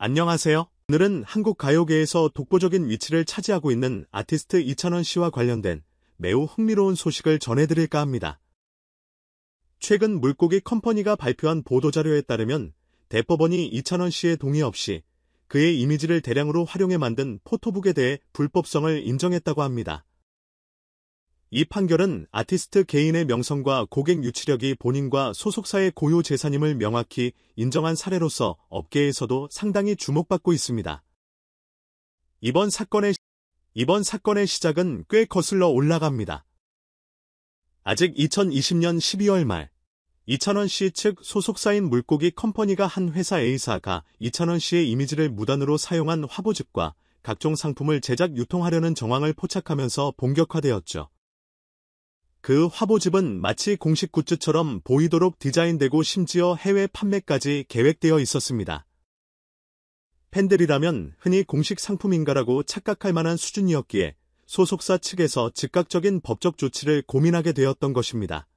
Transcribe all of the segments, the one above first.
안녕하세요. 오늘은 한국 가요계에서 독보적인 위치를 차지하고 있는 아티스트 이찬원 씨와 관련된 매우 흥미로운 소식을 전해드릴까 합니다. 최근 물고기 컴퍼니가 발표한 보도자료에 따르면 대법원이 이찬원 씨의 동의 없이 그의 이미지를 대량으로 활용해 만든 포토북에 대해 불법성을 인정했다고 합니다. 이 판결은 아티스트 개인의 명성과 고객 유치력이 본인과 소속사의 고유 재산임을 명확히 인정한 사례로서 업계에서도 상당히 주목받고 있습니다. 이번 사건의 시작은 꽤 거슬러 올라갑니다. 아직 2020년 12월 말, 이찬원 씨 측 소속사인 물고기 컴퍼니가 한 회사 A사가 이찬원 씨의 이미지를 무단으로 사용한 화보집과 각종 상품을 제작 유통하려는 정황을 포착하면서 본격화되었죠. 그 화보집은 마치 공식 굿즈처럼 보이도록 디자인되고 심지어 해외 판매까지 계획되어 있었습니다. 팬들이라면 흔히 공식 상품인가라고 착각할 만한 수준이었기에 소속사 측에서 즉각적인 법적 조치를 고민하게 되었던 것입니다.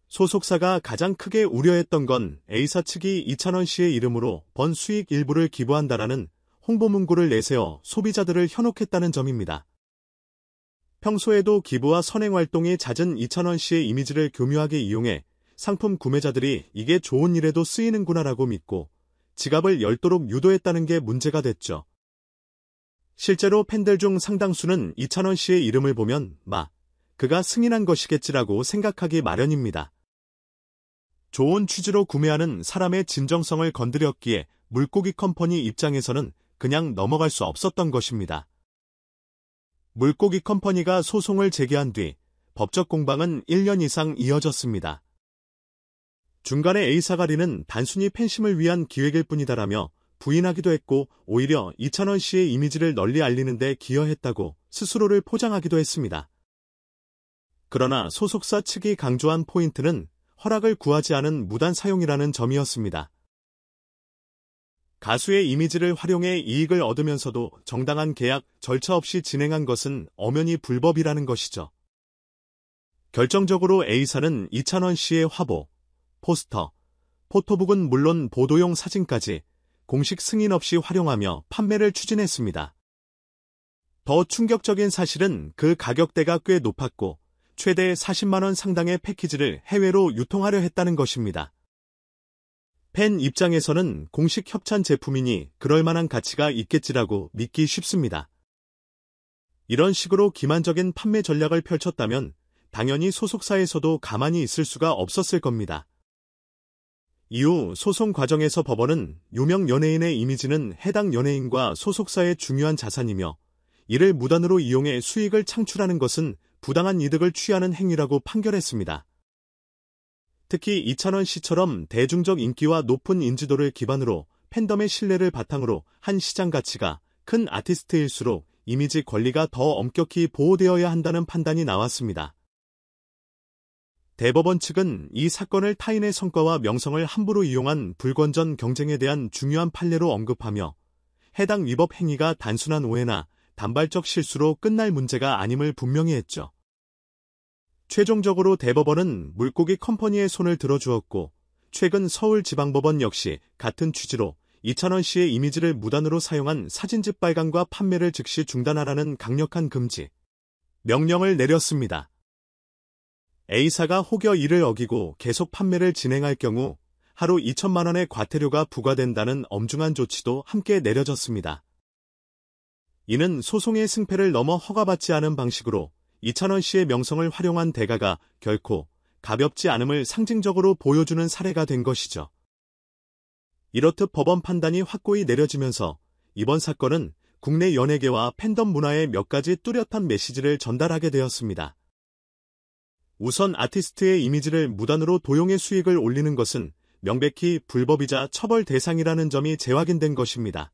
소속사가 가장 크게 우려했던 건 A사 측이 이찬원 씨의 이름으로 번 수익 일부를 기부한다라는 홍보 문구를 내세워 소비자들을 현혹했다는 점입니다. 평소에도 기부와 선행활동이 잦은 이찬원 씨의 이미지를 교묘하게 이용해 상품 구매자들이 이게 좋은 일에도 쓰이는구나라고 믿고 지갑을 열도록 유도했다는 게 문제가 됐죠. 실제로 팬들 중 상당수는 이찬원 씨의 이름을 보면 그가 승인한 것이겠지라고 생각하기 마련입니다. 좋은 취지로 구매하는 사람의 진정성을 건드렸기에 물고기 컴퍼니 입장에서는 그냥 넘어갈 수 없었던 것입니다. 물고기 컴퍼니가 소송을 제기한 뒤 법적 공방은 1년 이상 이어졌습니다. 중간에 A사가 리는 단순히 팬심을 위한 기획일 뿐이다라며 부인하기도 했고 오히려 이찬원 씨의 이미지를 널리 알리는 데 기여했다고 스스로를 포장하기도 했습니다. 그러나 소속사 측이 강조한 포인트는 허락을 구하지 않은 무단 사용이라는 점이었습니다. 가수의 이미지를 활용해 이익을 얻으면서도 정당한 계약, 절차 없이 진행한 것은 엄연히 불법이라는 것이죠. 결정적으로 A사는 이찬원 씨의 화보, 포스터, 포토북은 물론 보도용 사진까지 공식 승인 없이 활용하며 판매를 추진했습니다. 더 충격적인 사실은 그 가격대가 꽤 높았고 최대 40만 원 상당의 패키지를 해외로 유통하려 했다는 것입니다. 팬 입장에서는 공식 협찬 제품이니 그럴 만한 가치가 있겠지라고 믿기 쉽습니다. 이런 식으로 기만적인 판매 전략을 펼쳤다면 당연히 소속사에서도 가만히 있을 수가 없었을 겁니다. 이후 소송 과정에서 법원은 유명 연예인의 이미지는 해당 연예인과 소속사의 중요한 자산이며 이를 무단으로 이용해 수익을 창출하는 것은 부당한 이득을 취하는 행위라고 판결했습니다. 특히 이찬원 씨처럼 대중적 인기와 높은 인지도를 기반으로 팬덤의 신뢰를 바탕으로 한 시장 가치가 큰 아티스트일수록 이미지 권리가 더 엄격히 보호되어야 한다는 판단이 나왔습니다. 대법원 측은 이 사건을 타인의 성과와 명성을 함부로 이용한 불건전 경쟁에 대한 중요한 판례로 언급하며 해당 위법 행위가 단순한 오해나 단발적 실수로 끝날 문제가 아님을 분명히 했죠. 최종적으로 대법원은 물고기 컴퍼니의 손을 들어주었고 최근 서울지방법원 역시 같은 취지로 이찬원 씨의 이미지를 무단으로 사용한 사진집 발간과 판매를 즉시 중단하라는 강력한 금지 명령을 내렸습니다. A사가 혹여 이를 어기고 계속 판매를 진행할 경우 하루 2천만 원의 과태료가 부과된다는 엄중한 조치도 함께 내려졌습니다. 이는 소송의 승패를 넘어 허가받지 않은 방식으로 이찬원 씨의 명성을 활용한 대가가 결코 가볍지 않음을 상징적으로 보여주는 사례가 된 것이죠. 이렇듯 법원 판단이 확고히 내려지면서 이번 사건은 국내 연예계와 팬덤 문화에 몇 가지 뚜렷한 메시지를 전달하게 되었습니다. 우선 아티스트의 이미지를 무단으로 도용해 수익을 올리는 것은 명백히 불법이자 처벌 대상이라는 점이 재확인된 것입니다.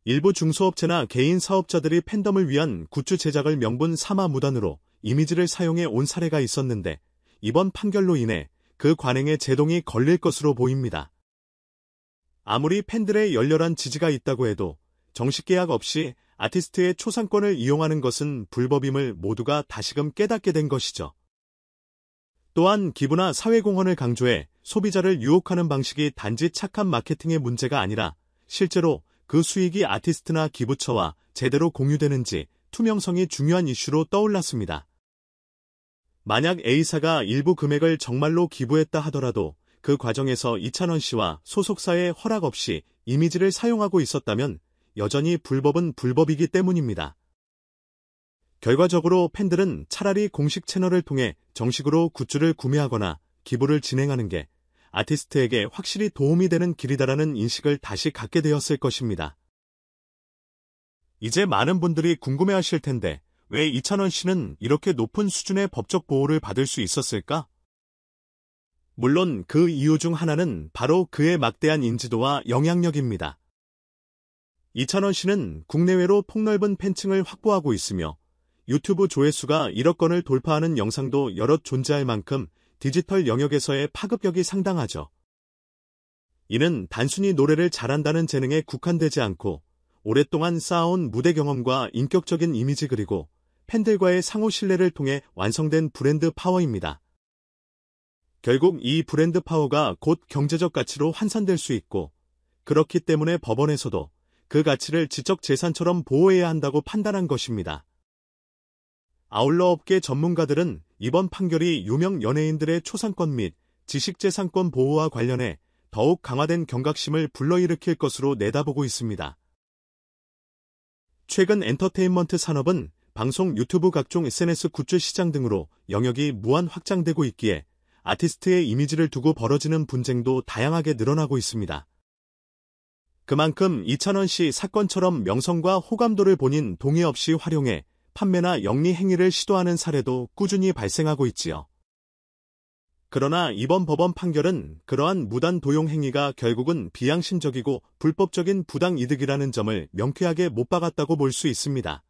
일부 중소업체나 개인 사업자들이 팬덤을 위한 굿즈 제작을 명분 삼아 무단으로 이미지를 사용해 온 사례가 있었는데 이번 판결로 인해 그 관행에 제동이 걸릴 것으로 보입니다. 아무리 팬들의 열렬한 지지가 있다고 해도 정식 계약 없이 아티스트의 초상권을 이용하는 것은 불법임을 모두가 다시금 깨닫게 된 것이죠. 또한 기부나 사회공헌을 강조해 소비자를 유혹하는 방식이 단지 착한 마케팅의 문제가 아니라 실제로 그 수익이 아티스트나 기부처와 제대로 공유되는지 투명성이 중요한 이슈로 떠올랐습니다. 만약 A사가 일부 금액을 정말로 기부했다 하더라도 그 과정에서 이찬원 씨와 소속사의 허락 없이 이미지를 사용하고 있었다면 여전히 불법은 불법이기 때문입니다. 결과적으로 팬들은 차라리 공식 채널을 통해 정식으로 굿즈를 구매하거나 기부를 진행하는 게 아티스트에게 확실히 도움이 되는 길이다라는 인식을 다시 갖게 되었을 것입니다. 이제 많은 분들이 궁금해하실 텐데 왜 이찬원 씨는 이렇게 높은 수준의 법적 보호를 받을 수 있었을까? 물론 그 이유 중 하나는 바로 그의 막대한 인지도와 영향력입니다. 이찬원 씨는 국내외로 폭넓은 팬층을 확보하고 있으며 유튜브 조회수가 1억 건을 돌파하는 영상도 여럿 존재할 만큼 디지털 영역에서의 파급력이 상당하죠. 이는 단순히 노래를 잘한다는 재능에 국한되지 않고 오랫동안 쌓아온 무대 경험과 인격적인 이미지 그리고 팬들과의 상호 신뢰를 통해 완성된 브랜드 파워입니다. 결국 이 브랜드 파워가 곧 경제적 가치로 환산될 수 있고 그렇기 때문에 법원에서도 그 가치를 지적 재산처럼 보호해야 한다고 판단한 것입니다. 아울러 업계 전문가들은 이번 판결이 유명 연예인들의 초상권 및 지식재산권 보호와 관련해 더욱 강화된 경각심을 불러일으킬 것으로 내다보고 있습니다. 최근 엔터테인먼트 산업은 방송, 유튜브, 각종 SNS 굿즈 시장 등으로 영역이 무한 확장되고 있기에 아티스트의 이미지를 두고 벌어지는 분쟁도 다양하게 늘어나고 있습니다. 그만큼 이찬원 씨 사건처럼 명성과 호감도를 본인 동의 없이 활용해 판매나 영리 행위를 시도하는 사례도 꾸준히 발생하고 있지요. 그러나 이번 법원 판결은 그러한 무단 도용 행위가 결국은 비양심적이고 불법적인 부당 이득이라는 점을 명쾌하게 못 박았다고 볼 수 있습니다.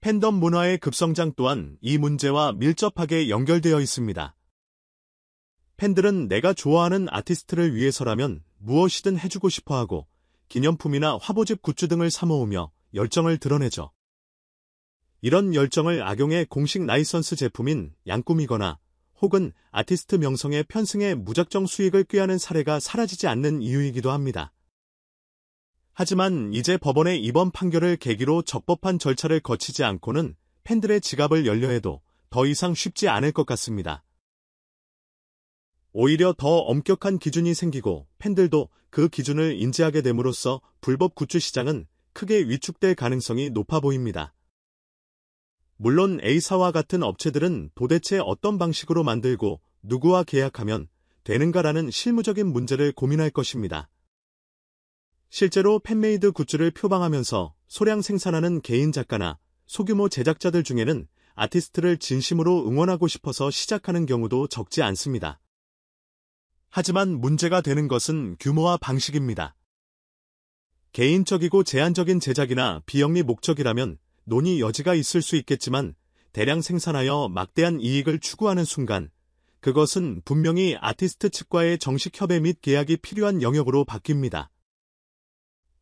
팬덤 문화의 급성장 또한 이 문제와 밀접하게 연결되어 있습니다. 팬들은 내가 좋아하는 아티스트를 위해서라면 무엇이든 해주고 싶어하고 기념품이나 화보집 굿즈 등을 사모으며 열정을 드러내죠. 이런 열정을 악용해 공식 라이선스 제품인 양꿈이거나 혹은 아티스트 명성의 편승에 무작정 수익을 꾀하는 사례가 사라지지 않는 이유이기도 합니다. 하지만 이제 법원의 이번 판결을 계기로 적법한 절차를 거치지 않고는 팬들의 지갑을 열려해도 더 이상 쉽지 않을 것 같습니다. 오히려 더 엄격한 기준이 생기고 팬들도 그 기준을 인지하게 됨으로써 불법 굿즈 시장은 크게 위축될 가능성이 높아 보입니다. 물론 A사와 같은 업체들은 도대체 어떤 방식으로 만들고 누구와 계약하면 되는가라는 실무적인 문제를 고민할 것입니다. 실제로 팬메이드 굿즈를 표방하면서 소량 생산하는 개인 작가나 소규모 제작자들 중에는 아티스트를 진심으로 응원하고 싶어서 시작하는 경우도 적지 않습니다. 하지만 문제가 되는 것은 규모와 방식입니다. 개인적이고 제한적인 제작이나 비영리 목적이라면 논의 여지가 있을 수 있겠지만 대량 생산하여 막대한 이익을 추구하는 순간 그것은 분명히 아티스트 측과의 정식 협의 및 계약이 필요한 영역으로 바뀝니다.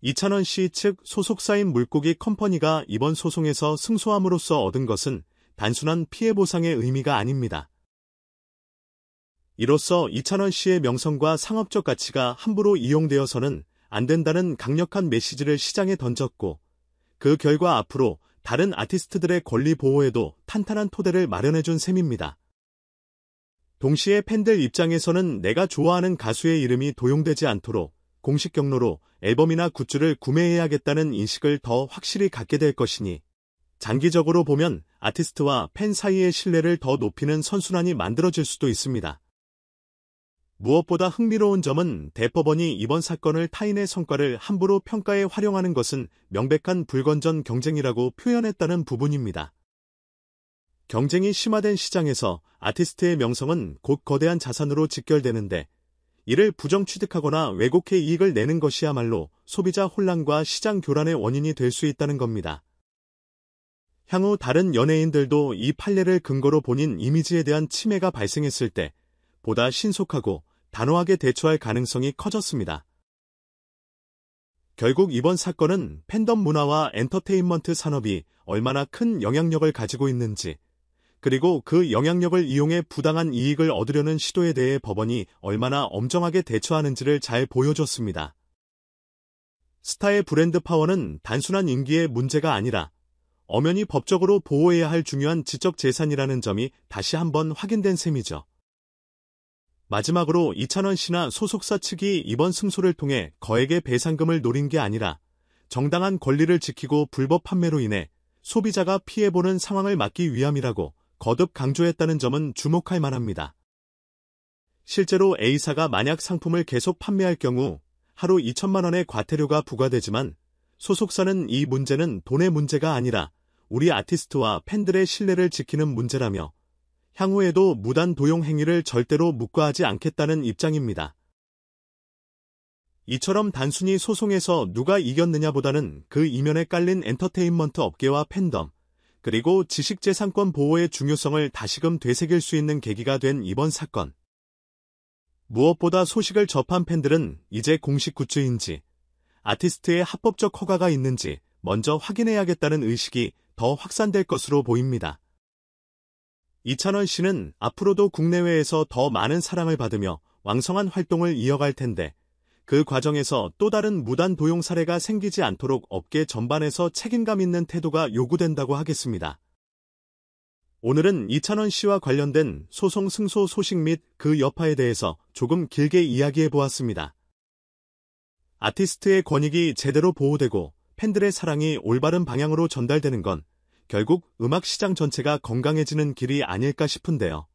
이찬원 씨 측 소속사인 물고기 컴퍼니가 이번 소송에서 승소함으로써 얻은 것은 단순한 피해 보상의 의미가 아닙니다. 이로써 이찬원 씨의 명성과 상업적 가치가 함부로 이용되어서는 안 된다는 강력한 메시지를 시장에 던졌고 그 결과 앞으로 다른 아티스트들의 권리 보호에도 탄탄한 토대를 마련해준 셈입니다. 동시에 팬들 입장에서는 내가 좋아하는 가수의 이름이 도용되지 않도록 공식 경로로 앨범이나 굿즈를 구매해야겠다는 인식을 더 확실히 갖게 될 것이니 장기적으로 보면 아티스트와 팬 사이의 신뢰를 더 높이는 선순환이 만들어질 수도 있습니다. 무엇보다 흥미로운 점은 대법원이 이번 사건을 타인의 성과를 함부로 평가에 활용하는 것은 명백한 불건전 경쟁이라고 표현했다는 부분입니다. 경쟁이 심화된 시장에서 아티스트의 명성은 곧 거대한 자산으로 직결되는데 이를 부정 취득하거나 왜곡해 이익을 내는 것이야말로 소비자 혼란과 시장 교란의 원인이 될 수 있다는 겁니다. 향후 다른 연예인들도 이 판례를 근거로 본인 이미지에 대한 침해가 발생했을 때 보다 신속하고 단호하게 대처할 가능성이 커졌습니다. 결국 이번 사건은 팬덤 문화와 엔터테인먼트 산업이 얼마나 큰 영향력을 가지고 있는지, 그리고 그 영향력을 이용해 부당한 이익을 얻으려는 시도에 대해 법원이 얼마나 엄정하게 대처하는지를 잘 보여줬습니다. 스타의 브랜드 파워는 단순한 인기의 문제가 아니라 엄연히 법적으로 보호해야 할 중요한 지적 재산이라는 점이 다시 한번 확인된 셈이죠. 마지막으로 이찬원 씨나 소속사 측이 이번 승소를 통해 거액의 배상금을 노린 게 아니라 정당한 권리를 지키고 불법 판매로 인해 소비자가 피해보는 상황을 막기 위함이라고 거듭 강조했다는 점은 주목할 만합니다. 실제로 A사가 만약 상품을 계속 판매할 경우 하루 2천만 원의 과태료가 부과되지만 소속사는 이 문제는 돈의 문제가 아니라 우리 아티스트와 팬들의 신뢰를 지키는 문제라며 향후에도 무단 도용 행위를 절대로 묵과하지 않겠다는 입장입니다. 이처럼 단순히 소송에서 누가 이겼느냐보다는 그 이면에 깔린 엔터테인먼트 업계와 팬덤, 그리고 지식재산권 보호의 중요성을 다시금 되새길 수 있는 계기가 된 이번 사건. 무엇보다 소식을 접한 팬들은 이제 공식 굿즈인지, 아티스트의 합법적 허가가 있는지 먼저 확인해야겠다는 의식이 더 확산될 것으로 보입니다. 이찬원 씨는 앞으로도 국내외에서 더 많은 사랑을 받으며 왕성한 활동을 이어갈 텐데, 그 과정에서 또 다른 무단 도용 사례가 생기지 않도록 업계 전반에서 책임감 있는 태도가 요구된다고 하겠습니다. 오늘은 이찬원 씨와 관련된 소송 승소 소식 및 그 여파에 대해서 조금 길게 이야기해 보았습니다. 아티스트의 권익이 제대로 보호되고 팬들의 사랑이 올바른 방향으로 전달되는 건 결국 음악 시장 전체가 건강해지는 길이 아닐까 싶은데요.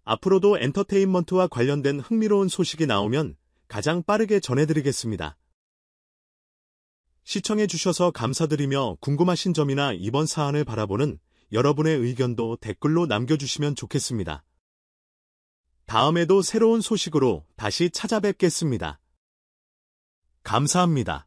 앞으로도 엔터테인먼트와 관련된 흥미로운 소식이 나오면 가장 빠르게 전해드리겠습니다. 시청해주셔서 감사드리며 궁금하신 점이나 이번 사안을 바라보는 여러분의 의견도 댓글로 남겨주시면 좋겠습니다. 다음에도 새로운 소식으로 다시 찾아뵙겠습니다. 감사합니다.